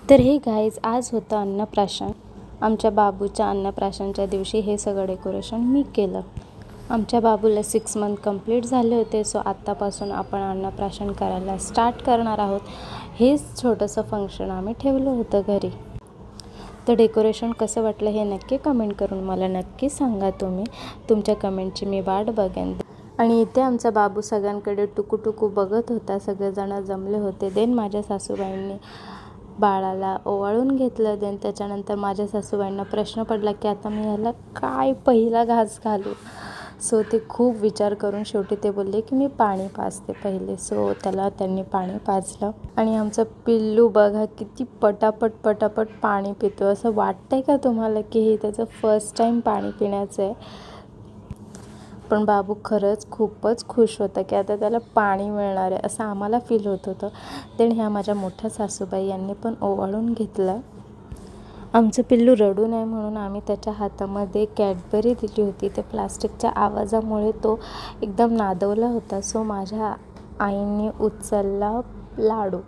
तर हे गाईज आज होतं अन्नप्राशन. आमच्या बाबूच्या अन्नप्राशनच्या दिवशी हे सगळं डेकोरेशन मी केलं. आमच्या बाबूला 6 मंथ कंप्लीट झाले होते. सो आत्तापासून आपण अन्नप्राशन करायला स्टार्ट करणार आहोत. हेच छोटंसं फंक्शन आम्ही ठेवलं होतं घरी. तर डेकोरेशन कसं वाटलं हे नक्की कमेंट करून मला नक्की सांगा. तुमच्या कमेंटची मी वाट बघेन. आणि इथे आमचा बाबू सगळ्यांकडे टुकू बघत होता. सगळेजण जमले होते. देन माझ्या सासूबाईंनी बाळाला ओवाळून घेतलं. देन त्याच्यानंतर माझ्या सासूबाईंना प्रश्न पडला की आता मी ह्याला काय पहिला घास घालू. सो ते खूप विचार करून शेवटी ते बोलले की मी पाणी पाजते पहिले. सो त्यांनी पाणी पाजलं. आणि आमचं पिल्लू बघा किती पटापट पाणी पितो. असं वाटतंय का तुम्हाला की हे त्याचं फर्स्ट टाईम पाणी पिण्याचं आहे. पण बाबू खरंच खूपच खुश होता की आता त्याला पाणी मिळणार आहे असं आम्हाला फील होत होतं. देन ह्या माझ्या मोठ्या सासूबाई यांनी पण ओवाळून घेतलं. आमचं पिल्लू रडू नये म्हणून आम्ही त्याच्या हातामध्ये कॅडबरी दिली होती. ते प्लास्टिकच्या आवाजामुळे तो एकदम नादवला होता. सो माझ्या आईंनी उचलला लाडू.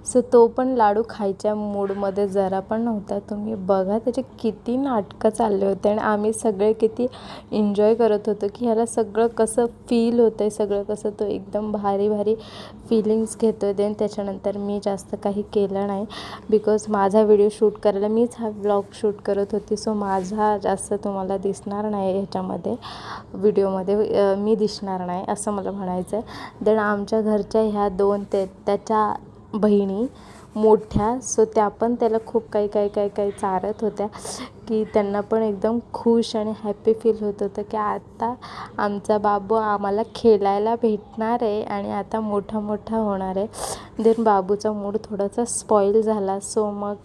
सो तो पण लाडू खायच्या मूडमध्ये जरा पण नव्हता. तुम्ही बघा त्याचे किती नाटकं चालले होते आणि आम्ही सगळे किती एन्जॉय करत होतो की ह्याला सगळं कसं फील होतं आहे. सगळं कसं तो एकदम भारी फीलिंग्स घेतो आहे. देन त्याच्यानंतर मी जास्त काही केलं नाही बिकॉज माझा व्हिडिओ शूट करायला मीच हा व्लॉग शूट करत होती. सो माझा जास्त तुम्हाला दिसणार नाही ह्याच्यामध्ये व्हिडिओमध्ये मी दिसणार नाही असं मला म्हणायचं आहे. देन आमच्या घरच्या ह्या 2 त्याच्या बहिणी मोठ्या. सो त्या पण त्याला खूप काही चारत होत्या की त्यांना पण एकदम खुश आणि हॅपी फील होत होतं की आता आमचा बाबू आम्हाला खेळायला भेटणार आहे आणि आता मोठा होणार आहे. देन बाबूचा मूड थोडासा स्पॉईल झाला. सो मग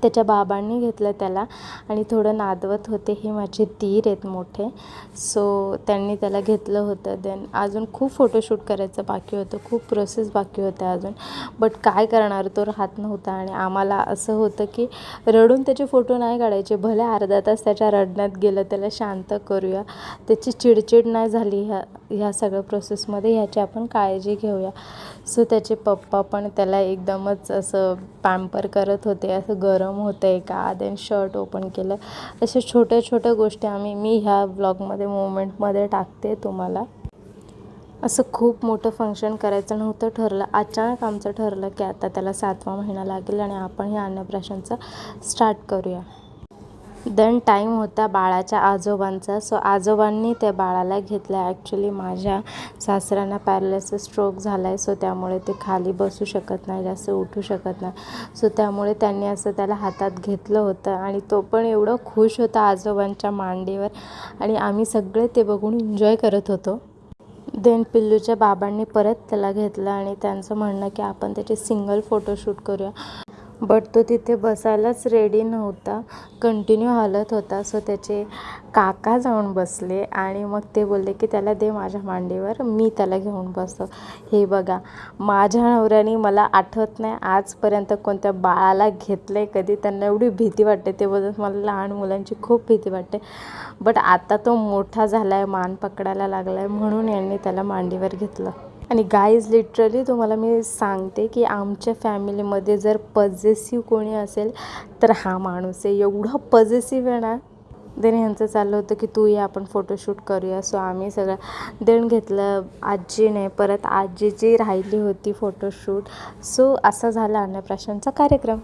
त्याच्या बाबांनी घेतलं त्याला आणि थोडं नादवत होते. हे माझे दीर आहेत मोठे. सो त्यांनी त्याला घेतलं होतं. देन अजून खूप फोटोशूट करायचं बाकी होतं. खूप प्रोसेस बाकी होत्या अजून. बट काय करणार तो राहत नव्हता आणि आम्हाला असं होतं की रडून त्याचे फोटो नाही काढायचे. भले अर्धा तास त्याच्या रडण्यात गेलं. त्याला शांत करूया. त्याची चिडचिड नाही झाली ह्या सगळ्या प्रोसेसमध्ये ह्याची आपण काळजी घेऊया. सो त्याचे पप्पा पण त्याला एकदमच असं पॅम्पर करत होते. असं गरम होतं आहे का. देन शर्ट ओपन केलं. अशा छोट्या गोष्टी मी ह्या व्लॉगमध्ये मोमेंटमध्ये टाकते तुम्हाला. असं खूप मोठं फंक्शन करायचं नव्हतं ठरलं. अचानक आमचं ठरलं की आता त्याला 7वा महिना लागेल आणि आपण ह्या अन्नप्राशनचं स्टार्ट करूया. देन टाईम होता बाळाच्या आजोबांचा. सो आजोबांनी त्या बाळाला घेतलं. ॲक्च्युली माझ्या सासऱ्यांना पॅरालिसिस स्ट्रोक झाला आहे. सो त्यामुळे ते खाली बसू शकत नाही, जास्त उठू शकत नाही. सो त्यामुळे त्यांनी असं त्याला हातात घेतलं होतं आणि तो पण एवढं खुश होता आजोबांच्या मांडीवर आणि आम्ही सगळे ते बघून एन्जॉय करत होतो. देन पिल्लूच्या बाबांनी परत त्याला घेतलं आणि त्यांचं म्हणणं की आपण त्याचे सिंगल फोटोशूट करूया. बट तो तिथे बसायलाच रेडी नव्हता. कंटिन्यू हलत होता. सो त्याचे काका जाऊन बसले आणि मग ते बोलले की त्याला दे माझ्या मांडीवर, मी त्याला घेऊन बसतो. हे बघा माझ्या नवऱ्याने मला आठवत नाही आजपर्यंत कोणत्या बाळाला घेतलं आहे कधी. त्यांना एवढी भीती वाटते. ते बोलतात मला लहान मुलांची खूप भीती वाटते. बट आता तो मोठा झाला आहे, मान पकडायला लागला आहे म्हणून यांनी त्याला मांडीवर घेतलं. आणि गाईज लिटरली तुम्हाला मी सांगते की आमच्या फॅमिलीमध्ये जर पजेसिव्ह कोणी असेल तर हा माणूस आहे. एवढा पजेसिव्ह आहे ना. देन ह्यांचं चाललं होतं की तू ये आपण फोटोशूट करूया. सो आम्ही सगळं देण घेतलं. आजीने परत आजीची राहिली होती फोटोशूट. सो असा झाला अन्नप्राशनचा कार्यक्रम.